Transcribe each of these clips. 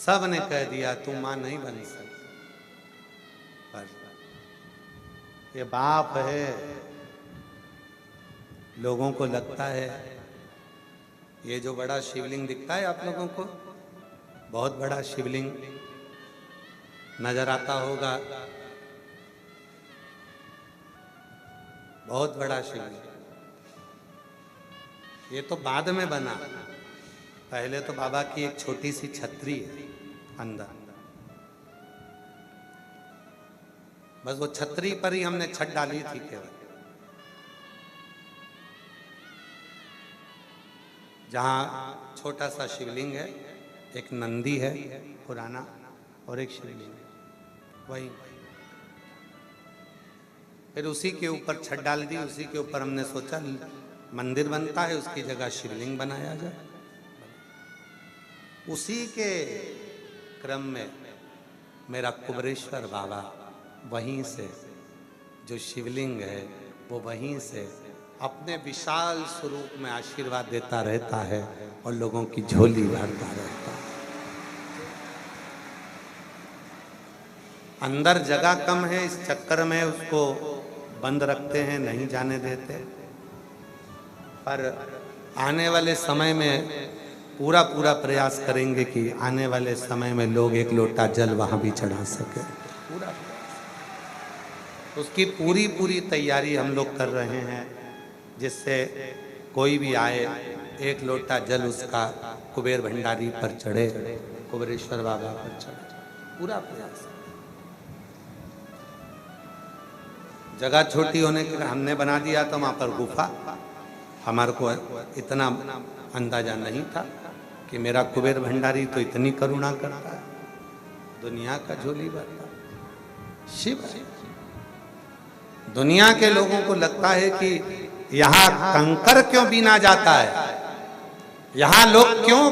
सब ने कह दिया तू मां नहीं बन सकती, पर ये बाप है। लोगों को लगता है ये जो बड़ा शिवलिंग दिखता है आप लोगों को, बहुत बड़ा शिवलिंग नजर आता होगा, बहुत बड़ा शिवलिंग। ये तो बाद में बना, पहले तो बाबा की एक छोटी सी छतरी है अंदर, बस वो छतरी पर ही हमने छत डाली थी केवल। जहाँ छोटा सा शिवलिंग है, एक नंदी है पुराना और एक शिवलिंग है, वही। फिर उसी के ऊपर छत डाल दी, उसी के ऊपर हमने सोचा मंदिर बनता है, उसकी जगह शिवलिंग बनाया जाए। उसी के क्रम में मेरा कुबरेश्वर बाबा वहीं से जो शिवलिंग है वो वहीं से अपने विशाल स्वरूप में आशीर्वाद देता रहता है और लोगों की झोली भरता रहता है। अंदर जगह कम है, इस चक्कर में उसको बंद रखते हैं, नहीं जाने देते। पर आने वाले समय में पूरा प्रयास करेंगे कि आने वाले समय में लोग एक लोटा जल वहां भी चढ़ा सके। पूरा उसकी पूरी तैयारी हम लोग कर रहे हैं, जिससे कोई भी आए एक लोटा जल उसका कुबेर भंडारी पर चढ़े, कुबेरेश्वर बाबा पर चढ़े। पूरा प्रयास। जगह छोटी होने के हमने बना दिया तो वहां पर गुफा, हमारे को इतना अंदाजा नहीं था कि मेरा कुबेर भंडारी तो इतनी करुणा करता है, दुनिया का झोली भरता शिव। दुनिया के लोगों को लगता है कि यहाँ कंकर क्यों बीना जाता है, यहाँ लोग क्यों,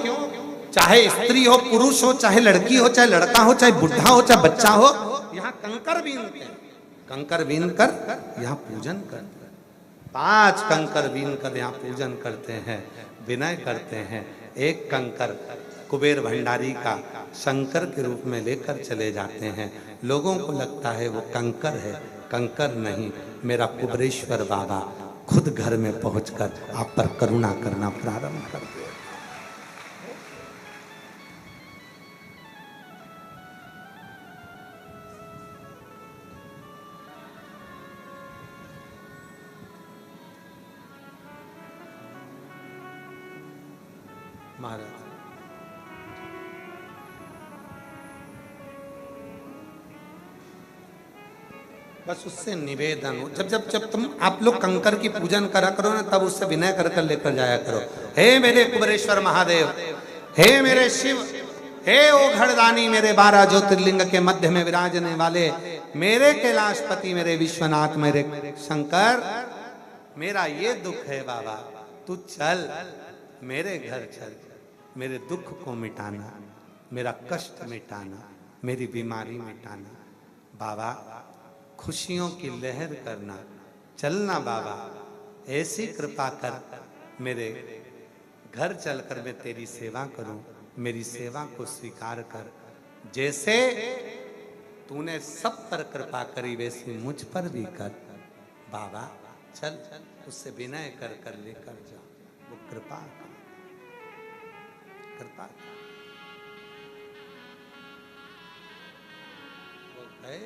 चाहे स्त्री हो पुरुष हो, चाहे लड़की हो, चाहे लड़का हो, चाहे बुढ़ा हो, चाहे बच्चा हो, यहाँ कंकर बीनते हैं। कंकर बीन कर यहाँ पूजन करते हैं, 5 कंकर बीन कर यहाँ पूजन करते हैं, विनय करते हैं। एक कंकर कुबेर भंडारी का शंकर के रूप में लेकर चले जाते हैं। लोगों को लगता है वो कंकर है, कंकर नहीं, मेरा कुबेरेश्वर बाबा खुद घर में पहुंचकर आप पर करुणा करना प्रारंभ कर दे। महाराज बस उससे निवेदन हो, जब तुम आप लोग कंकर की पूजन करा करो ना, तब उससे विनय कर लेकर जाया करो। हे मेरे कुबेरेश्वर महादेव, हे मेरे शिव, हे ओ घड़दानी, मेरे 12 ज्योतिर्लिंग के मध्य में विराजने वाले मेरे कैलाशपति, मेरे विश्वनाथ, मेरे शंकर, मेरा ये दुख है बाबा, तू चल मेरे घर चल, मेरे दुख को मिटाना, मेरा कष्ट मिटाना, मेरी बीमारी मिटाना बाबा, खुशियों की लहर करना, चलना बाबा, ऐसी कृपा कर, मेरे घर चलकर मैं तेरी सेवा करूं, मेरी सेवा को स्वीकार कर। जैसे तूने सब पर कृपा करी वैसे मुझ पर भी कर बाबा, चल उससे विनय कर लेकर जा, वो कृपा कृपा वो है।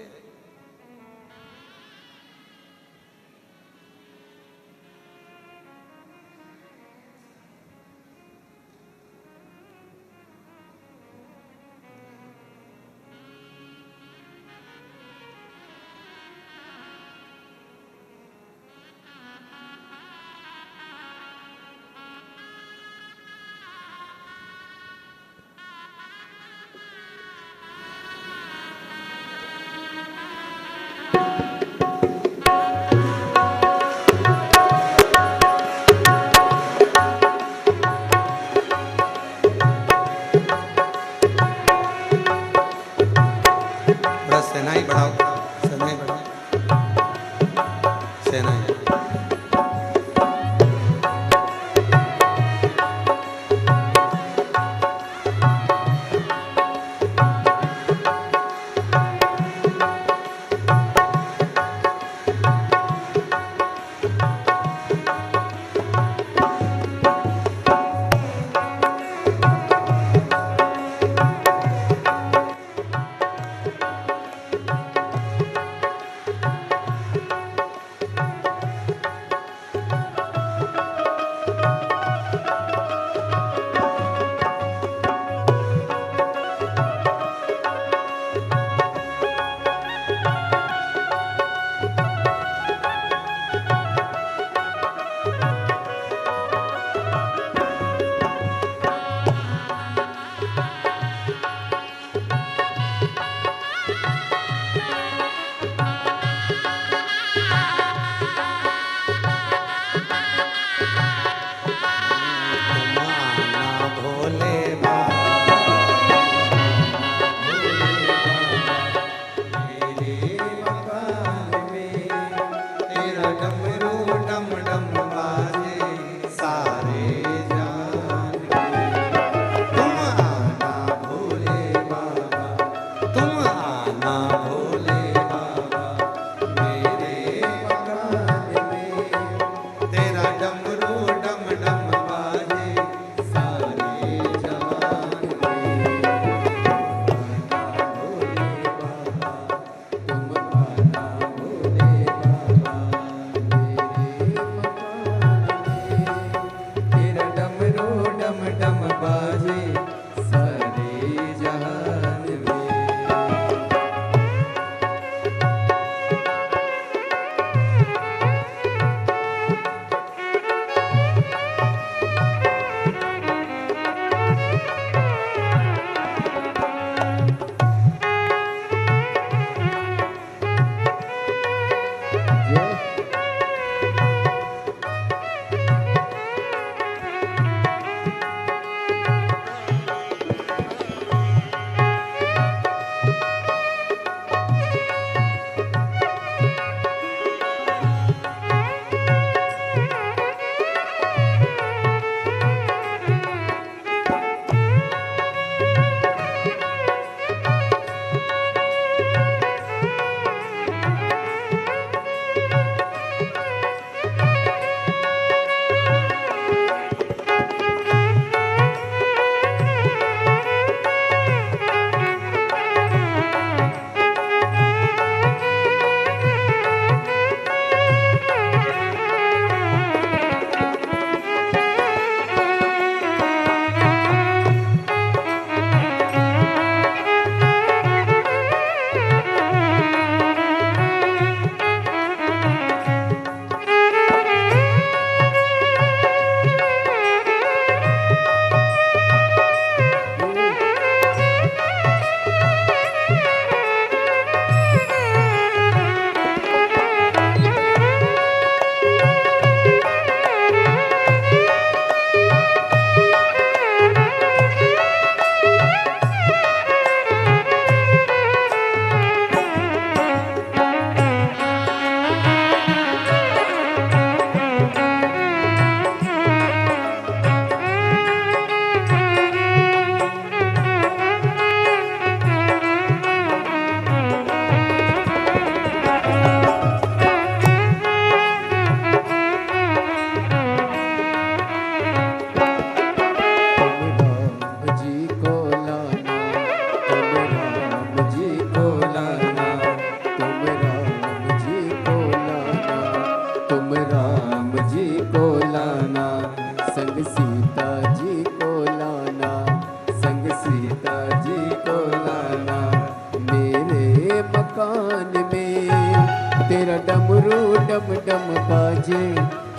तेरा डमरू डम डम बाजे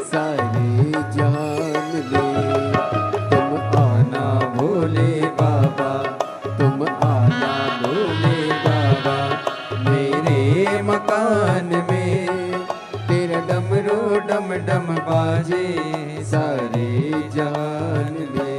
सारे जहान में। तुम आना भोले बाबा, तुम आना भोले बाबा मेरे मकान में। तेरा डमरू डम डम बाजे सारे जहान में।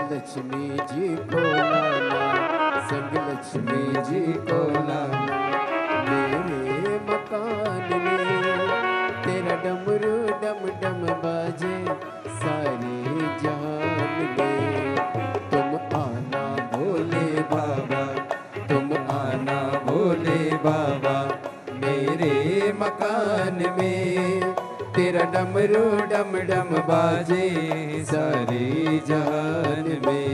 लक्ष्मी जी को लाना, संग लक्ष्मी जी को लाना। मेरे मकान में तेरा डमरू डम डम बाजे सारे जहान में। तुम आना भोले बाबा, तुम आना भोले बाबा मेरे मकान में। तेरा डमरू डम डम बाजे सारे जहान में।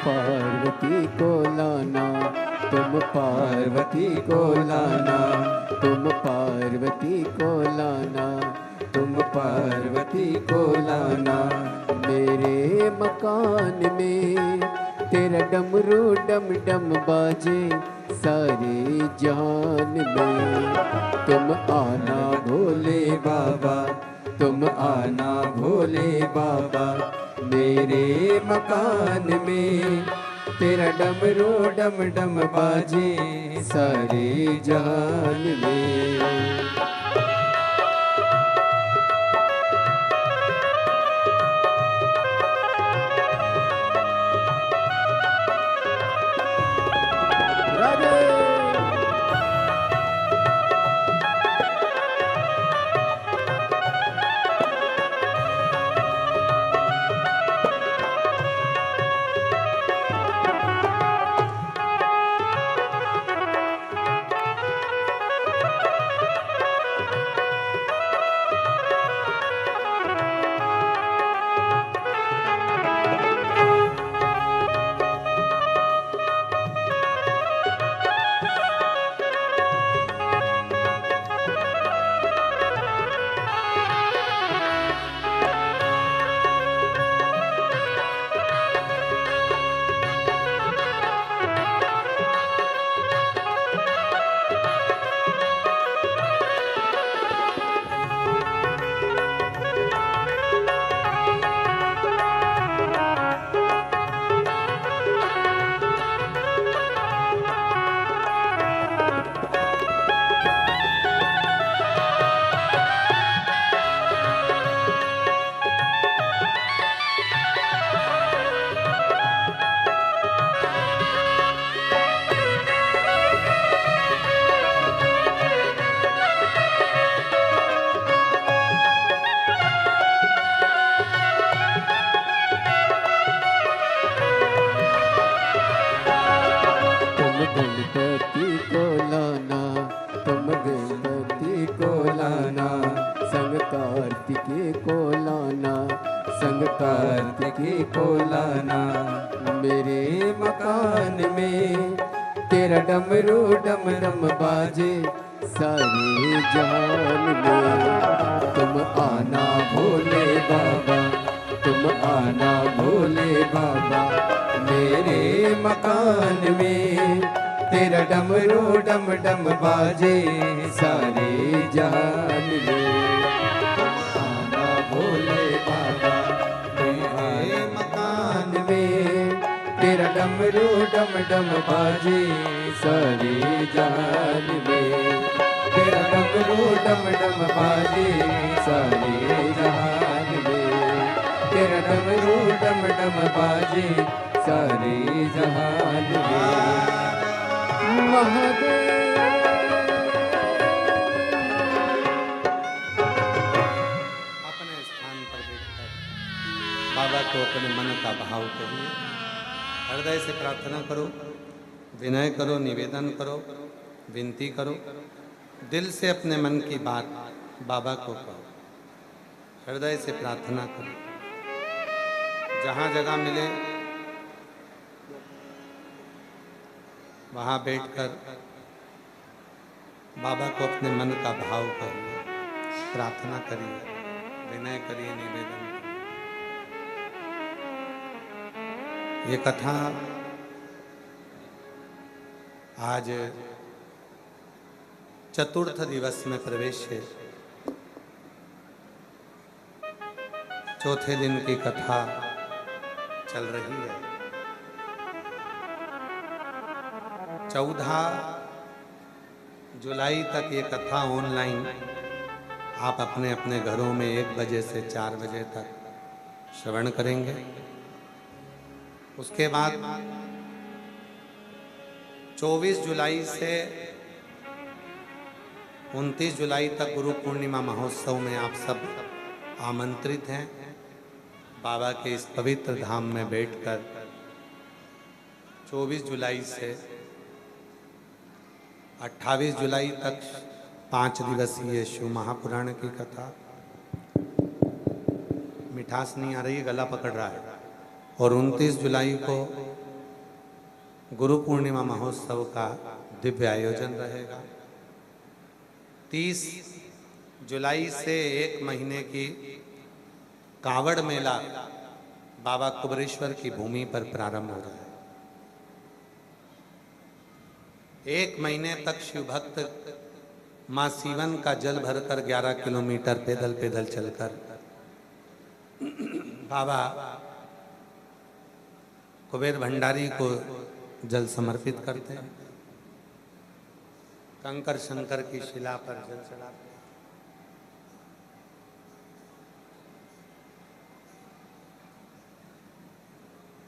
पार्वती को लाना, तुम पार्वती को लाना, तुम पार्वती को लाना, तुम पार्वती को लाना। मेरे मकान में तेरा डमरू डम डम बाजे सारे जहान में। तुम आना भोले बाबा, तुम आना भोले बाबा मेरे मकान में। तेरा डमरू डम डम बाजे सारे जहान में। कार्तिकी को लाना मेरे मकान में। तेरा डमरू डम डम बाजे सारे जहान में। तुम आना भोले बाबा, तुम आना भोले बाबा मेरे मकान में। तेरा डमरू डम डम बाजे सारे जहान में। आना भोले बाबा मेरे मकान में। तेरा डमरू डम डम बाजे सारे जहान में। तेरा डमरू डम डम बाजे सारे जहान में। तेरा डमरू डम डम बाजे सारे जहान में। महादेव अपने स्थान पर बैठकर बाबा को अपने मन का भाव करिए, हृदय से प्रार्थना करो, विनय करो, निवेदन करो, विनती करो, दिल से अपने मन की बात बाबा को कहो, हृदय से प्रार्थना करो। जहाँ जगह मिले वहाँ बैठकर बाबा को अपने मन का भाव करिए, प्रार्थना करिए, विनय करिए, निवेदन करिए। ये कथा आज चतुर्थ दिवस में प्रवेश है। चौथे दिन की कथा चल रही है। 14 जुलाई तक ये कथा ऑनलाइन आप अपने अपने घरों में 1 बजे से 4 बजे तक श्रवण करेंगे। उसके बाद 24 जुलाई से 29 जुलाई तक गुरु पूर्णिमा महोत्सव में आप सब आमंत्रित हैं। बाबा के इस पवित्र धाम में बैठकर 24 जुलाई से 28 जुलाई तक 5 दिवसीय शिव महापुराण की कथा। मिठास नहीं आ रही है, गला पकड़ रहा है। और 29 जुलाई को गुरु पूर्णिमा महोत्सव का दिव्य आयोजन रहेगा। 30 जुलाई से 1 महीने की कावड़ मेला बाबा कुबरेश्वर की भूमि पर प्रारंभ हो रहा है। एक महीने तक शिव भक्त मां सीवन का जल भरकर 11 किलोमीटर पैदल पैदल चलकर बाबा कुबेर भंडारी को जल समर्पित करते हैं। कंकर शंकर की शिला पर जल चढ़ाते हैं।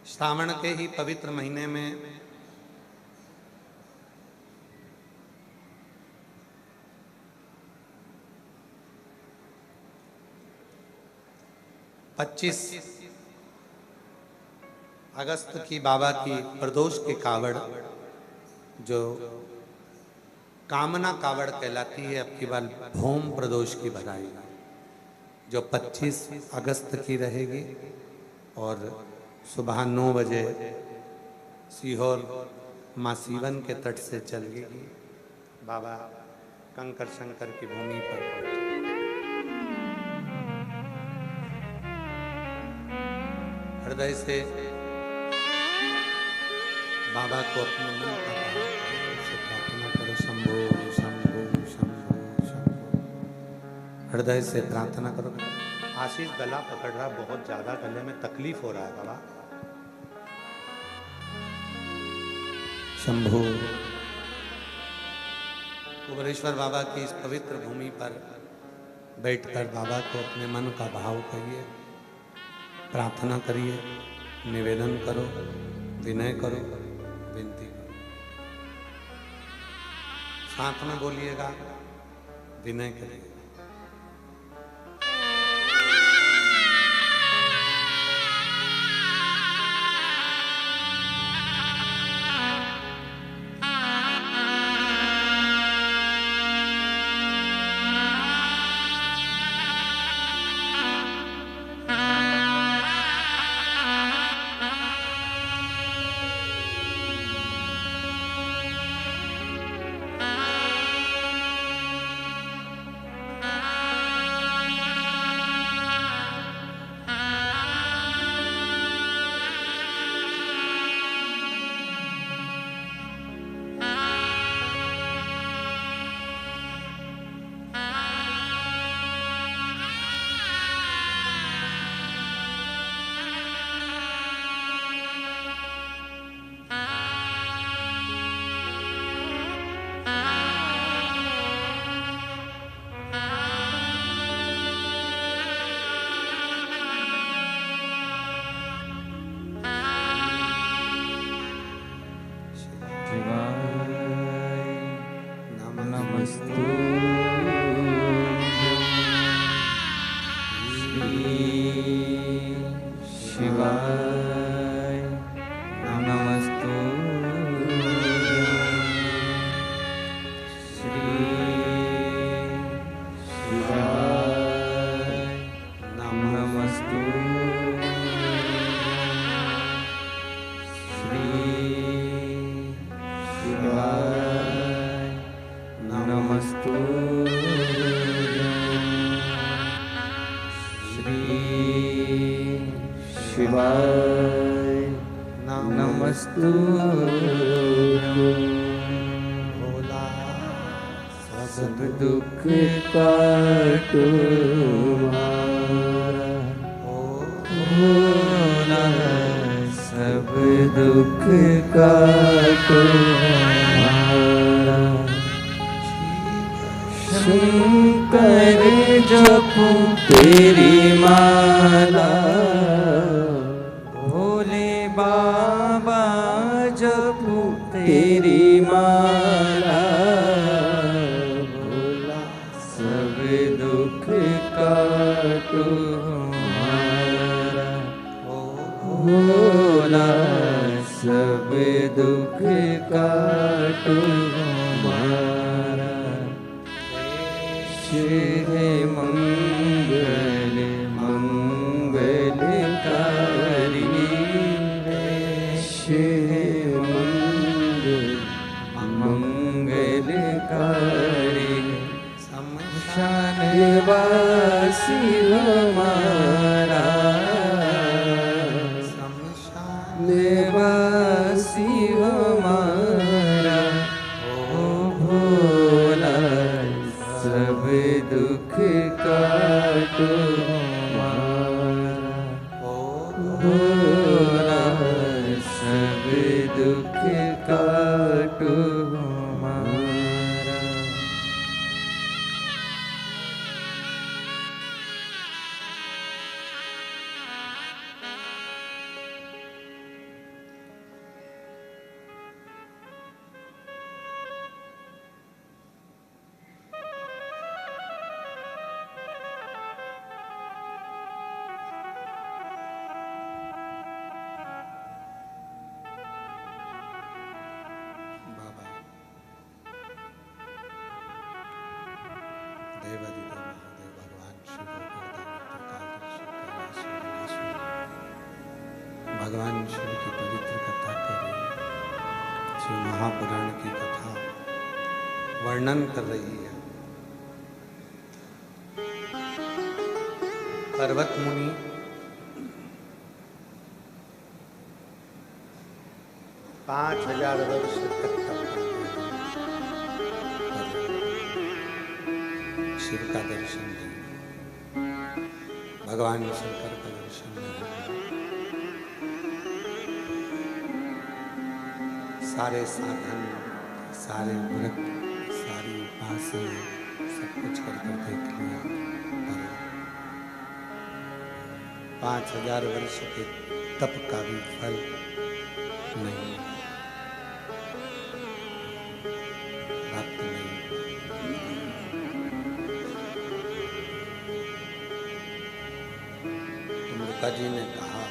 श्रावण के ही पवित्र महीने में पच्चीस अगस्त की बाबा की प्रदोष की कावड़ जो कामना कावड़ कहलाती है, अब की बार भौम प्रदोष की भराई जो 25 अगस्त की रहेगी और सुबह 9 बजे सीहोर माँ सीवन के तट से चलेगी। बाबा कंकर शंकर की भूमि पर पहुंचे। हृदय से बाबा को अपने मन का से प्रार्थना करो। शंभो शंभो शंभो शंभो। हृदय से प्रार्थना करो। आशीष गला पकड़ रहा, बहुत ज्यादा गले में तकलीफ हो रहा है बाबा। शंभो। कुबेरेश्वर बाबा की इस पवित्र भूमि पर बैठकर बाबा को अपने मन का भाव कहिए, प्रार्थना करिए, निवेदन करो, विनय करो, विनती करो। साथ में बोलिएगा, विनय करिए। सब दुख काटो भोला, सब दुख काटो शंकर जपो तेरी माला, भोले बाबा जपो तेरी माला, भोला सब दुख काटो हमारा, भोला सब दुख काटो हमारा। शिव मंगल मंगलकारी, शिव मंगल मंगलकारी, शमशान वासी हमारा, शमशान वासी हमारा, थोड़ा सब दुख काटो हमारा। बाबा देवाधिदेव महादेव भगवान शिव भगवान शिव की पवित्र कथा कर रही है, शिव महापुराण की कथा वर्णन कर रही है। पर्वत मुनि 5000 वर्ष तक तप शिव का दर्शन नहीं, भगवान शंकर का दर्शन नहीं। सारे साधन, सारे व्रत, सारी उपासना सब कुछ करके देख लिया, पर 5000 वर्ष के तप का भी फल नहीं प्राप्त नहीं। तुमरुका जी ने कहा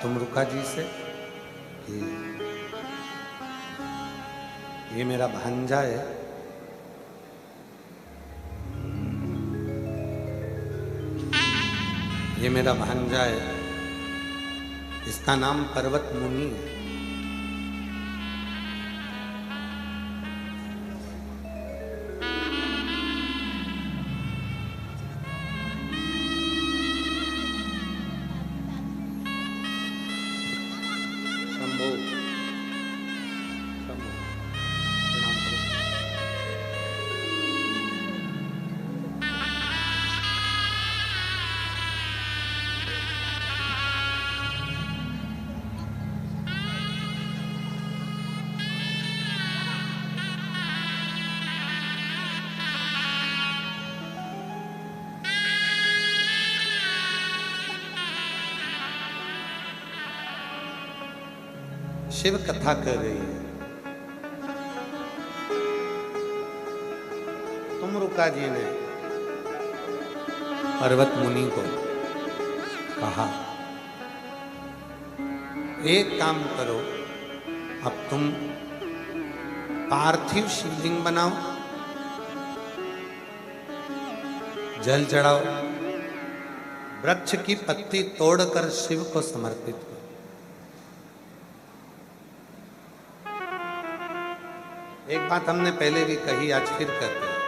तुमरुका जी से कि ये मेरा भांजा है, ये मेरा भांजा है, इसका नाम पर्वत मुनि है। शंभो शंभो प्रणाम करो। शिव कथा कर रही है। तुमरुका जी ने पर्वत मुनि को कहा, एक काम करो, अब तुम पार्थिव शिवलिंग बनाओ, जल चढ़ाओ, वृक्ष की पत्ती तोड़कर शिव को समर्पित करो। एक बात हमने पहले भी कही, आज फिर कहते हैं,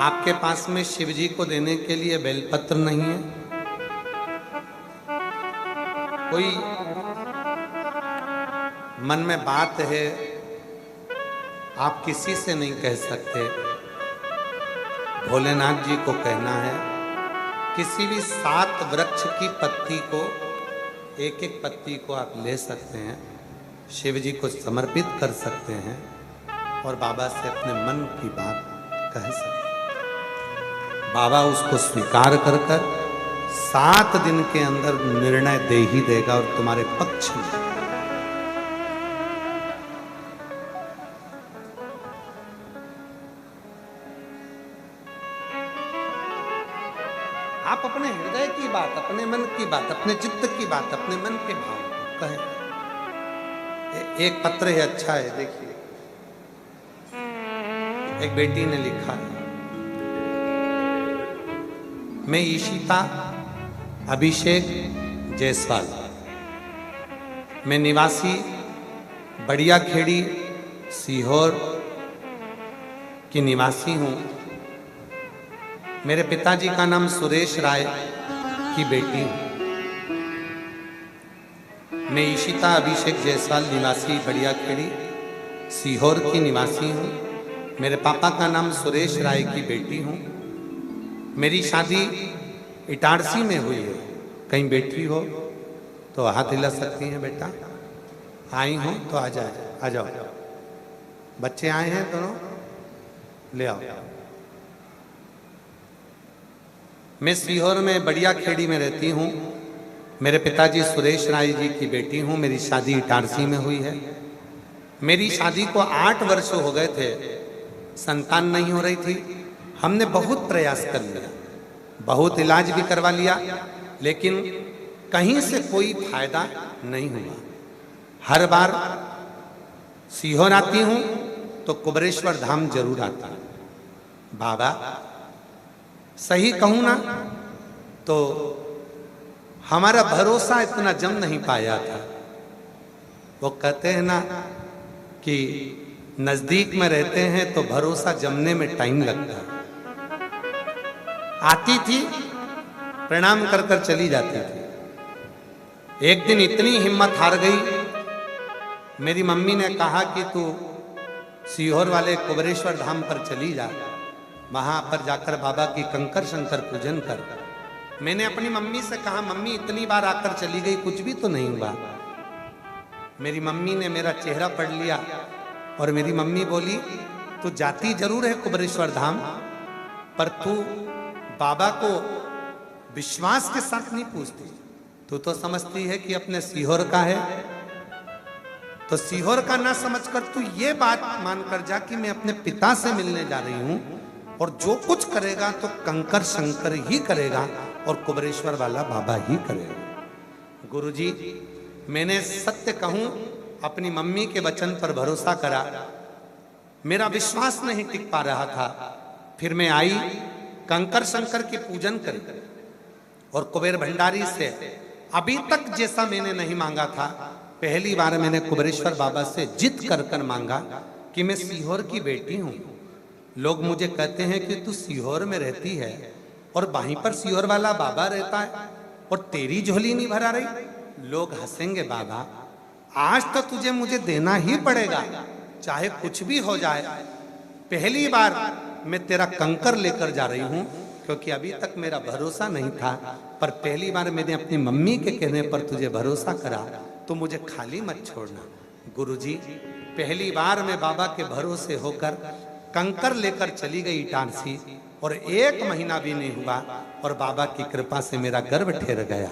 आपके पास में शिव जी को देने के लिए बेलपत्र नहीं है, कोई मन में बात है, आप किसी से नहीं कह सकते, भोलेनाथ जी को कहना है, किसी भी 7 वृक्ष की पत्ती को, एक एक पत्ती को आप ले सकते हैं, शिव जी को समर्पित कर सकते हैं और बाबा से अपने मन की बात कह सकते हैं। बाबा उसको स्वीकार कर 7 दिन के अंदर निर्णय दे ही देगा और तुम्हारे पक्ष में। आप अपने हृदय की बात, अपने मन की बात, अपने चित्त की बात, अपने मन के भाव को कहें। एक पत्र है, अच्छा है, देखिए। एक बेटी ने लिखा है, मैं ईशिता अभिषेक जायसवाल, मैं निवासी बढ़िया खेड़ी सीहोर की निवासी हूँ। मेरे पिताजी का नाम सुरेश राय की बेटी हूँ। मैं ईशिता अभिषेक जायसवाल निवासी बढ़िया खेड़ी सीहोर की निवासी हूँ। मेरे पापा का नाम सुरेश राय की बेटी हूँ। मेरी शादी इटारसी में हुई है। कहीं बेटी हो तो हाथ हिला सकती हैं बेटा, आई हो तो आ जाओ। बच्चे आए हैं दोनों, ले आओ। मैं सीहोर में बढ़िया खेड़ी में रहती हूँ। मेरे पिताजी सुरेश राय जी की बेटी हूँ। मेरी शादी इटारसी में हुई है। मेरी शादी को 8 वर्ष हो गए थे, संतान नहीं हो रही थी। हमने बहुत प्रयास कर लिया, बहुत इलाज भी करवा लिया, लेकिन कहीं से कोई फायदा नहीं हुआ। हर बार सीहोर आती हूँ तो कुबरेश्वर धाम जरूर आता हूँ। बाबा सही कहूँ ना तो हमारा भरोसा इतना जम नहीं पाया था। वो कहते हैं ना कि नजदीक में रहते हैं तो भरोसा जमने में टाइम लगता है। आती थी, प्रणाम कर कर चली जाती थी। एक दिन इतनी हिम्मत हार गई, मेरी मम्मी ने कहा कि तू सीहोर वाले कुबरेश्वर धाम पर चली जा, वहां पर जाकर बाबा की कंकर शंकर पूजन कर। मैंने अपनी मम्मी से कहा, मम्मी इतनी बार आकर चली गई, कुछ भी तो नहीं हुआ। मेरी मम्मी ने मेरा चेहरा पढ़ लिया और मेरी मम्मी बोली, तू जाती जरूर है कुबरेश्वर धाम, पर तू बाबा को विश्वास के साथ नहीं पूछती। तू तो समझती है कि अपने सीहोर का है, तो सीहोर का ना समझकर तू ये बात मानकर जा कि मैं अपने पिता से मिलने जा रही हूं, और जो कुछ करेगा तो कंकर शंकर ही करेगा और कुबरेश्वर वाला बाबा ही करेगा। गुरुजी, मैंने सत्य कहूं अपनी मम्मी के वचन पर भरोसा करा। मेरा विश्वास नहीं टिक पा रहा था। फिर मैं आई, कंकर शंकर की पूजन करी और कुबेर भंडारी से अभी तक जैसा मैंने नहीं मांगा था, पहली बार मैंने कुबरेश्वर बाबा से जिद कर कर मांगा कि मैं सीहोर की बेटी हूं। लोग मुझे कहते हैं कि तू सीहोर में रहती है और वहीं पर सीहोर वाला बाबा रहता है और तेरी झोली नहीं भरा रही। लोग हंसेंगे बाबा, आज तो तुझे मुझे देना ही पड़ेगा, चाहे कुछ भी हो जाए। पहली बार मैं तेरा कंकर लेकर जा रही हूं, क्योंकि अभी तक मेरा भरोसा नहीं था, पर पहली बार मैंने अपनी मम्मी के कहने पर तुझे भरोसा करा, तो मुझे खाली मत छोड़ना। गुरुजी, पहली बार मैं बाबा के भरोसे होकर कंकर लेकर चली गई इटारसी, और 1 महीना भी नहीं हुआ और बाबा की कृपा से मेरा गर्भ ठहर गया।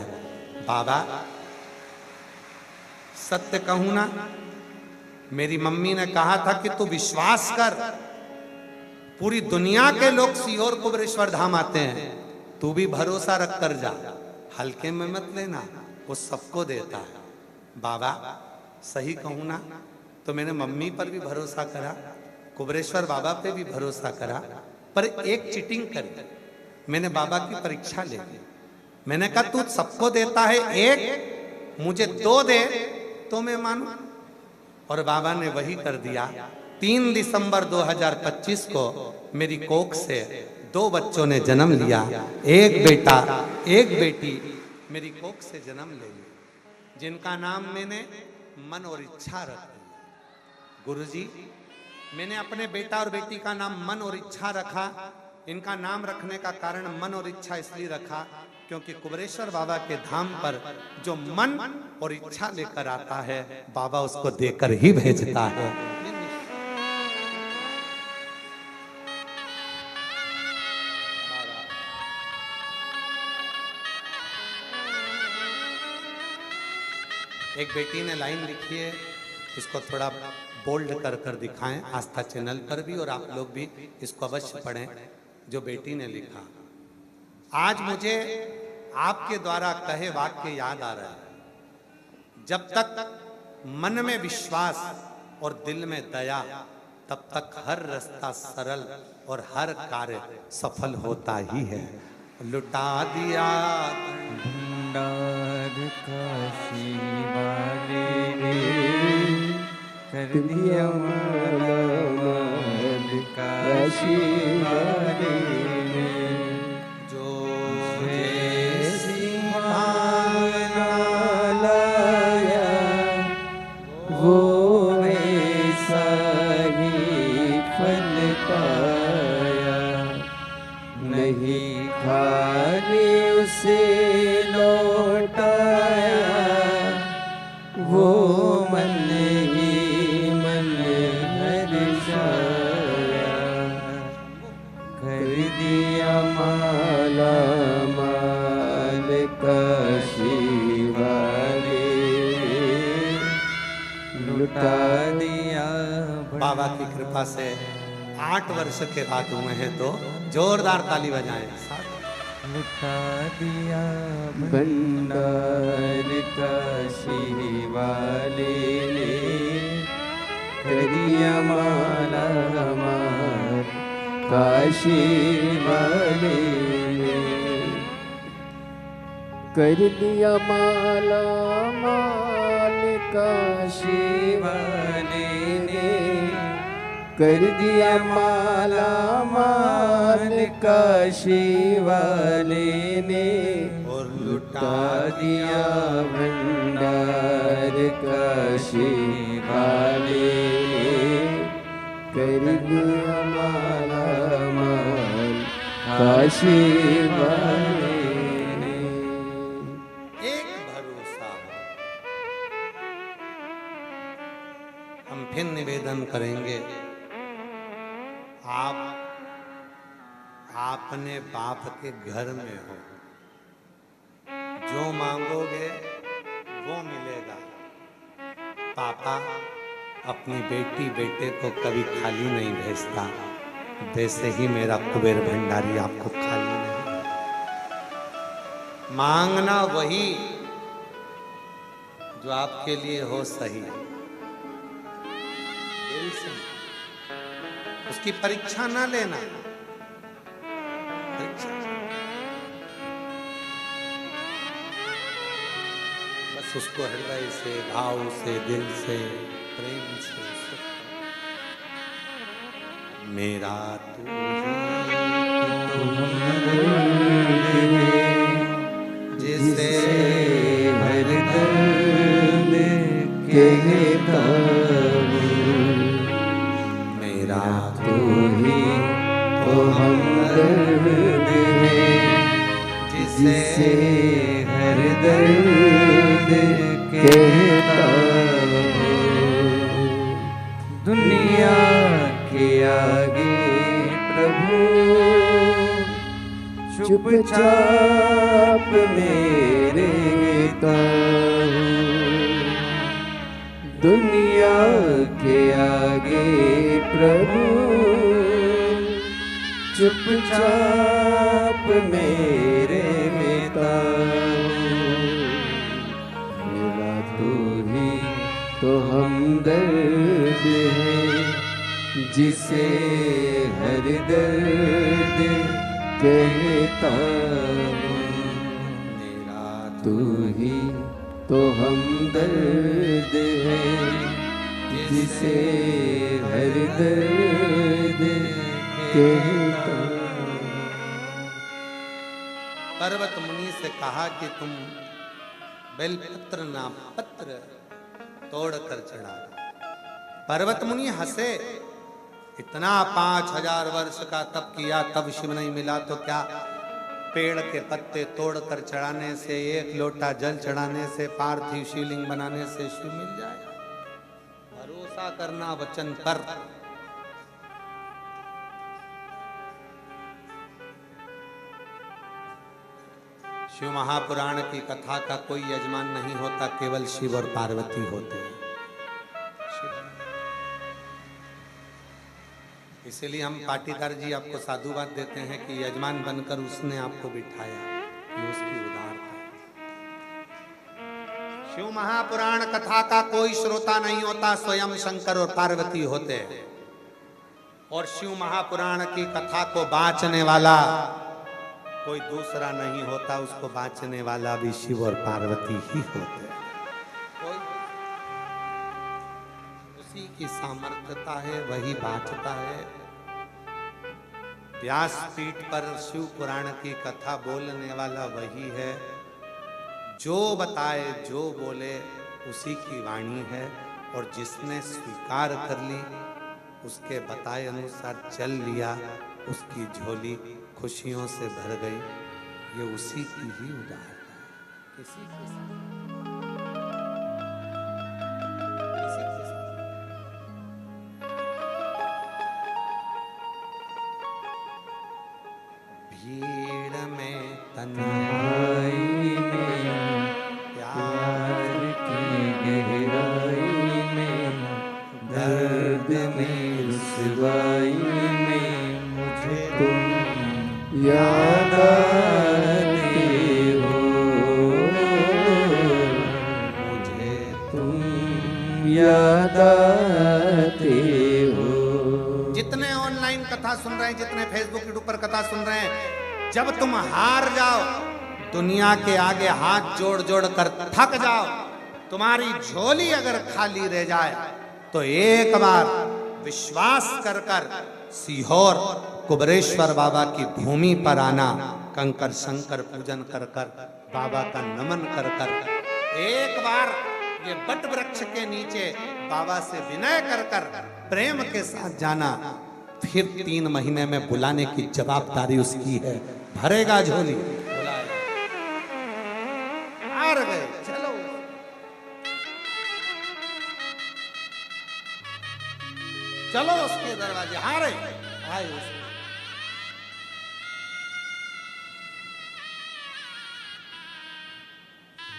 बाबा सत्य कहूं ना, मेरी मम्मी ने कहा था कि तू विश्वास कर, पूरी दुनिया के लोग सीहोर कुबरेश्वर धाम आते हैं, तू भी भरोसा रख कर जा, हल्के में मत लेना, वो सबको देता है। बाबा सही कहूं ना तो मैंने मम्मी पर भी भरोसा करा, कुबरेश्वर बाबा पे भी भरोसा करा, पर एक चीटिंग करी। मैंने बाबा की परीक्षा ले ली। मैंने कहा तू सबको देता है, एक मुझे 2 दे तो मैं मानू, और बाबा ने वही कर दिया। 3 दिसंबर 2025 को मेरी कोख से 2 बच्चों ने जन्म लिया, एक बेटा एक बेटी मेरी कोख से जन्म ले ली, जिनका नाम मैंने मन और इच्छा रख दिया। गुरुजी, मैंने अपने बेटा और बेटी का नाम मन और इच्छा रखा। इनका नाम रखने का कारण मन और इच्छा इसलिए रखा क्योंकि कुबरेश्वर बाबा के धाम पर जो मन और इच्छा लेकर आता है, बाबा उसको देकर ही भेजता है। एक बेटी ने लाइन लिखी है, इसको थोड़ा बोल्ड कर कर दिखाएं आस्था चैनल पर भी, और आप लोग भी इसको अवश्य पढ़ें। जो बेटी ने लिखा, आज मुझे आपके द्वारा कहे वाक्य याद आ रहा है, जब तक मन में विश्वास और दिल में दया, तब तक हर रास्ता सरल और हर कार्य सफल होता ही है। लुटा दिया भंडार काशी वाले ने, कर दिया माला माल काशी वाले ने, जो जैसी भावना लाया वो वैसा ही फल पाया, नहीं खाली उसे लौटाया, वो मन ही मन हर्षाया, कर दिया माला माल काशी वाले, लुटा दिया बाबा की कृपा से 8 वर्ष के बाद हुए हैं, तो जोरदार ताली बजाएं। लुटा दिया भंडार काशी वाले ने, कर दिया माला माल काशी वाले ने, कर दिया माला माल काशी वाले ने, कर दिया माला माल काशी वाले ने, और लुटा दिया भंडार काशी वाले ने, कर दिया माला माल काशी वाले ने। एक भरोसा, हम फिर निवेदन करेंगे, आप अपने बाप के घर में हो, जो मांगोगे वो मिलेगा। पापा अपनी बेटी बेटे को कभी खाली नहीं भेजता, वैसे ही मेरा कुबेर भंडारी आपको खाली नहीं। मांगना वही जो आपके लिए हो सही, दिल से। उसकी परीक्षा ना लेना, परीक्षा बस उसको हृदय से, भाव से, दिल से, प्रेम से। मेरा तू जिसे हर दर्द कहता मेरा तू ही तो हमदर्द है, जिसे हर दर्द कहता हूँ। दुनिया के आगे प्रभु चुपचाप मेरे हूँ, दुनिया के आगे प्रभु चुपचाप मेरे मेरा तू ही तो हमदर्द है, जिसे हर दर्द कहता हूँ। मेरा तू ही तो हमदर्द है, जिसे हर दर्द कहता हूँ। पर्वत मुनि से कहा कि तुम बेलपत्र ना पत्र तोड़ कर चढ़ा। पर्वत मुनि हंसे, इतना 5000 वर्ष का तप किया तब शिव नहीं मिला तो क्या पेड़ के पत्ते तोड़कर चढ़ाने से, 1 लोटा जल चढ़ाने से, पार्थिव शिवलिंग बनाने से शिव मिल जाए? भरोसा करना वचन पर। शिव महापुराण की कथा का कोई यजमान नहीं होता, केवल शिव और पार्वती होते हैं। इसीलिए हम पाटीदार जी आपको साधुवाद देते हैं कि यजमान बनकर उसने आपको बिठाया, ये उसकी उदारता है। शिव महापुराण कथा का कोई श्रोता नहीं होता, स्वयं शंकर और पार्वती होते हैं। और शिव महापुराण की कथा को बांचने वाला कोई दूसरा नहीं होता, उसको बांचने वाला भी शिव और पार्वती ही होते हैं। कोई उसी की सामर्थ्यता है, वही बांचता है। व्यासपीठ पर शिव पुराण की कथा बोलने वाला वही है, जो बताए जो बोले उसी की वाणी है। और जिसने स्वीकार कर ली, उसके बताए अनुसार चल लिया, उसकी झोली खुशियों से भर गई। ये उसी की ही उदाहरण है। किसी के साथ किसी के साथ भीड़ में तन्हाई में प्यार की गहराई में, दर्द में, रुसवाई में मुझे तुम याद आते हो, मुझे तुम याद आते हो। जितने ऑनलाइन कथा सुन रहे हैं, जितने फेसबुक यूट्यूब पर कथा सुन रहे हैं, जब तुम हार जाओ, दुनिया के आगे हाथ जोड़ जोड़ कर थक जाओ, तुम्हारी झोली अगर खाली रह जाए, तो एक बार विश्वास कर कर सीहोर कुबरेश्वर बाबा की भूमि पर आना, कंकर शंकर पूजन कर कर, बाबा का नमन कर कर, एक बार ये बट वृक्ष के नीचे बाबा से विनय कर कर प्रेम के साथ जाना, फिर 3 महीने में बुलाने की जवाबदारी उसकी है। भरेगा झोली, बुलाएगा। हार गए, चलो चलो उसके दरवाजे, हारे आए उसके।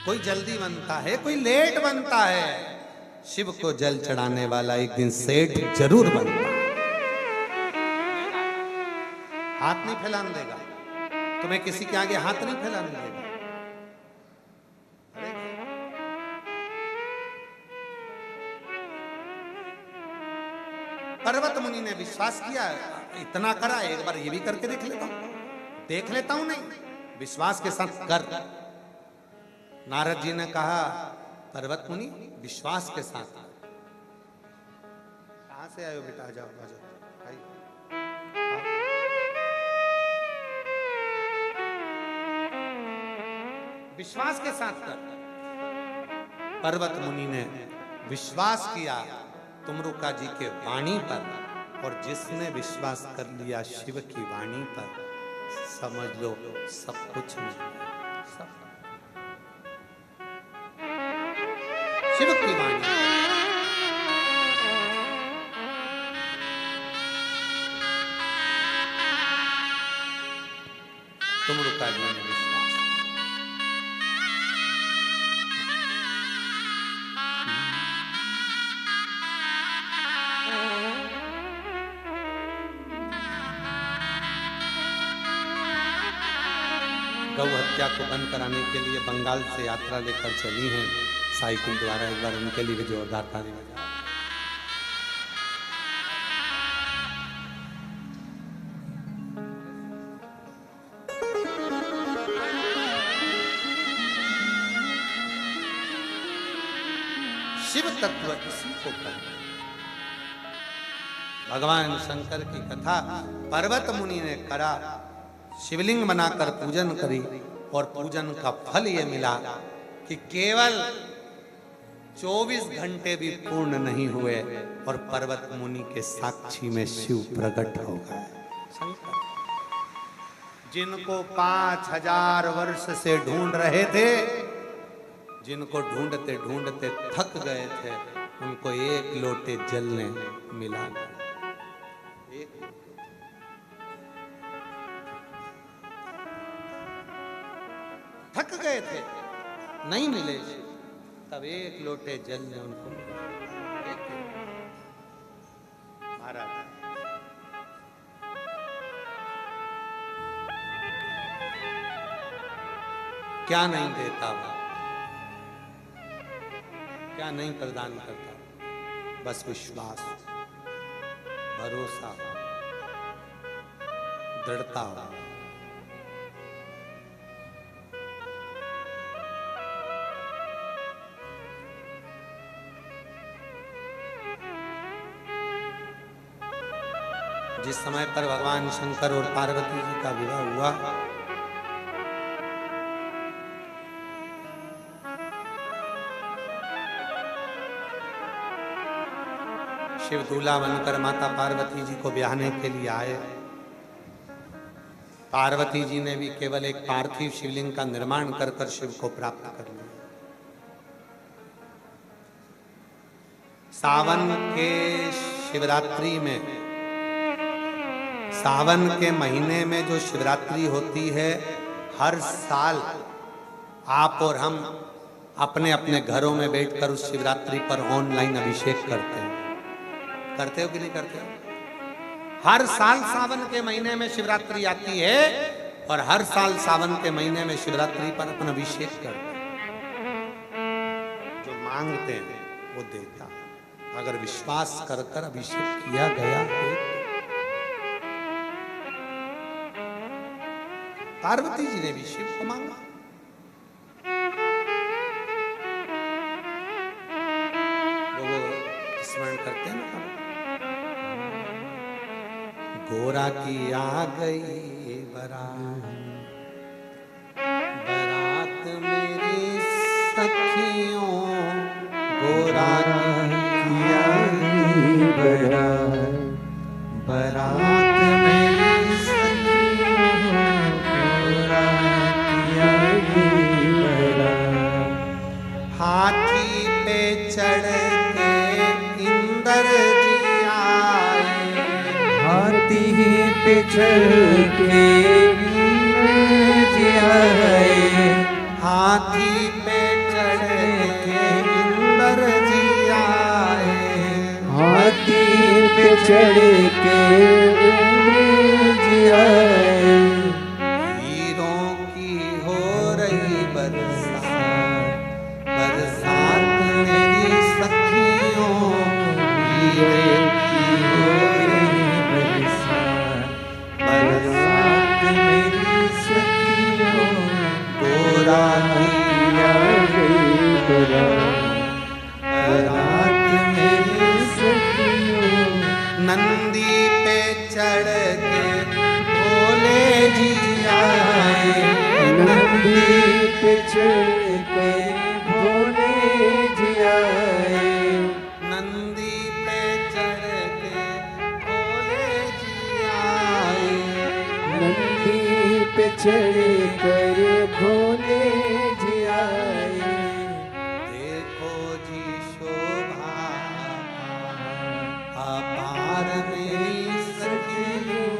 कोई जल्दी बनता है, कोई लेट बनता है। शिव को जल चढ़ाने वाला एक दिन सेठ जरूर बनता है। हाथ नहीं फैलाने देगा, तुम्हें किसी के आगे हाथ नहीं फैलाने देगा। अरे पर्वत मुनि ने विश्वास किया, इतना करा, एक बार ये भी करके देख लेता हूं, देख लेता हूं। नहीं, विश्वास के साथ कर। नारद जी ने कहा, पर्वत मुनि विश्वास के साथ। कहां से आए हो बेटा? आ जाओ, आ जाओ, आइए। विश्वास के साथ कर। पर्वत मुनि ने विश्वास किया तुमरुका जी के वाणी पर, और जिसने विश्वास कर लिया शिव की वाणी पर, समझ लो सब कुछ मिल गया। सब शिव की वाणी। तुमरुका जी ने विश्वास। गौ हत्या को बंद कराने के लिए बंगाल से यात्रा लेकर चली हैं साइकिल द्वारा। एक बार उनके लिए भी जोरदार ताली बजाओ। शिव तत्व इसी को कहते हैं। भगवान शंकर की कथा पर्वत मुनि ने करा, शिवलिंग बनाकर पूजन करी, और पूजन का फल ये मिला कि केवल 24 घंटे भी पूर्ण नहीं हुए और पर्वत मुनि के साक्षी में शिव प्रकट हो गए। शंकर जिनको 5000 वर्ष से ढूंढ रहे थे, जिनको ढूंढते ढूंढते थक गए थे, उनको एक लोटे जल ने मिला। थक गए थे, नहीं मिले, तब एक लोटे जल ने उनको मिला। महाराज क्या नहीं देता वो, क्या नहीं प्रदान करता, बस विश्वास, भरोसा, दृढ़ता हो। जिस समय पर भगवान शंकर और पार्वती जी का विवाह हुआ, शिव दूल्हा बनकर माता पार्वती जी को ब्याहने के लिए आए। पार्वती जी ने भी केवल एक पार्थिव शिवलिंग का निर्माण कर कर शिव को प्राप्त कर लिया। सावन के शिवरात्रि में, सावन के महीने में जो शिवरात्रि होती है, हर साल आप और हम अपने अपने घरों में बैठकर उस शिवरात्रि पर ऑनलाइन अभिषेक करते हैं। करते हो कि नहीं करते हो? हर साल सावन के महीने में शिवरात्रि आती है और हर साल सावन के महीने में शिवरात्रि पर अपन अभिषेक करते हैं। जो मांगते हैं वो देता है, अगर विश्वास कर कर अभिषेक किया गया है। पार्वती जी ने भी शिव को मांगा। वो स्मरण करते हैं ना, गोरा की आ गई बारात, बारात मेरी सखियों, गोरा की आ गई बारात, बारात मेरी सखियों, गोरा की आ गई बारात। हाथी पे चढ़ के इंद्र जी आए, हाथी पे चढ़ के जी आए, हाथी पे चढ़ के इंद्र जी आए, हाथी पे चढ़ के जी आए। हीरों की हो रही बरसात, बरसात मेरी सखियों, हीरे की हो रही बरसात, बरसात मेरी सखियों, गोरा की आ गई बारात, बारात मेरी सखियों। नंदी पे चढ़ के भोले जी आए, नंदी पे चढ़ के भोले जी आए, नंदी पे चढ़ के भोले जी आए, नंदी पे चढ़ कर भोले जी आए। देखो जी शोभा अपार मेरी सखियों,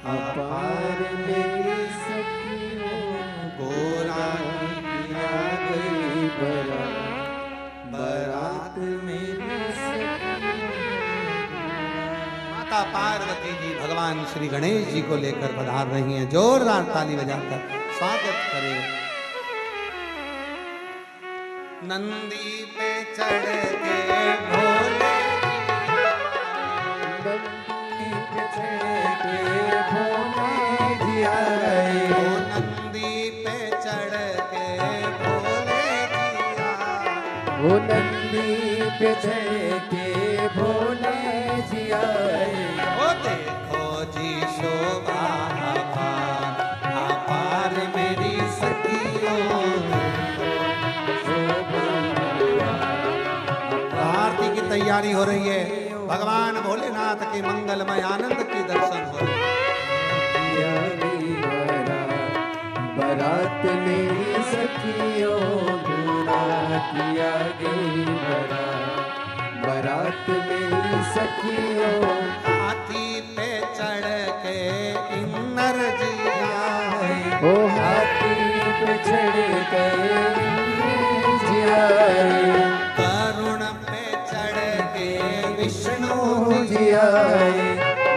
अपार मेरी सखियों, गोरा की आ गई बारात, बारात मेरी माता पार्वती जी भगवान श्री गणेश जी को लेकर पधार रही हैं। जोरदार ताली बजाकर स्वागत करें। नंदी पे चढ़ के भोले, नंदी पे चढ़ के भोले जी आए, ओ नंदी पे चढ़ के भोले जी आए, वो नंदी पे चढ़ के भोले जी आए। ओ देखो जी शोभा अपार मेरी सखियों। आरती की तैयारी हो रही है, भगवान भोलेनाथ के मंगलमय आनंद के दर्शन हो रहे हैं। बारात मेरी सखियों, गोरा किया गई बारात, बारात मेरी सखियों। हाथी पे चढ़ के इंद्र जी आए, ओ हाथी पे चढ़ कर जी आए, करुण पे चढ़ के विष्णु जी आए,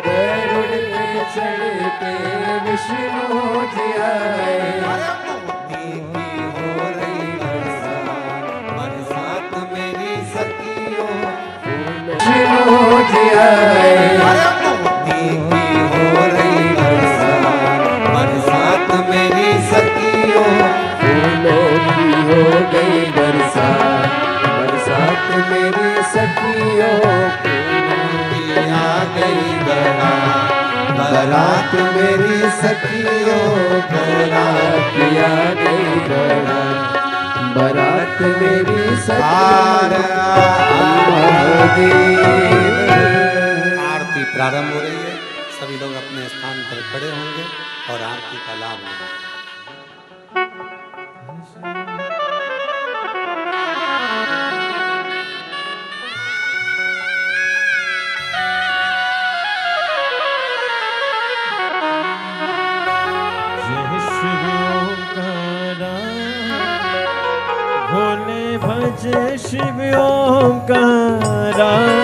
गरुड़ पे चढ़ के विष्णु जी आए। मोती की हो रही बरसात, बरसात मेरी सखियों, विष्णु जी आए, मोती की हो रही बरसात, बरसात मेरी सखियों। फूलों की हो गई बरसात, बरसात मेरी सखियों। आ गई बारात, बारात मेरी सखियों, बारात आ गई बारात, बारात मेरी सखियों। आरती प्रारंभ हो रही है। सभी लोग अपने स्थान पर खड़े होंगे और आरती का लाभ लेंगे। भोले भज शिव ओंकारा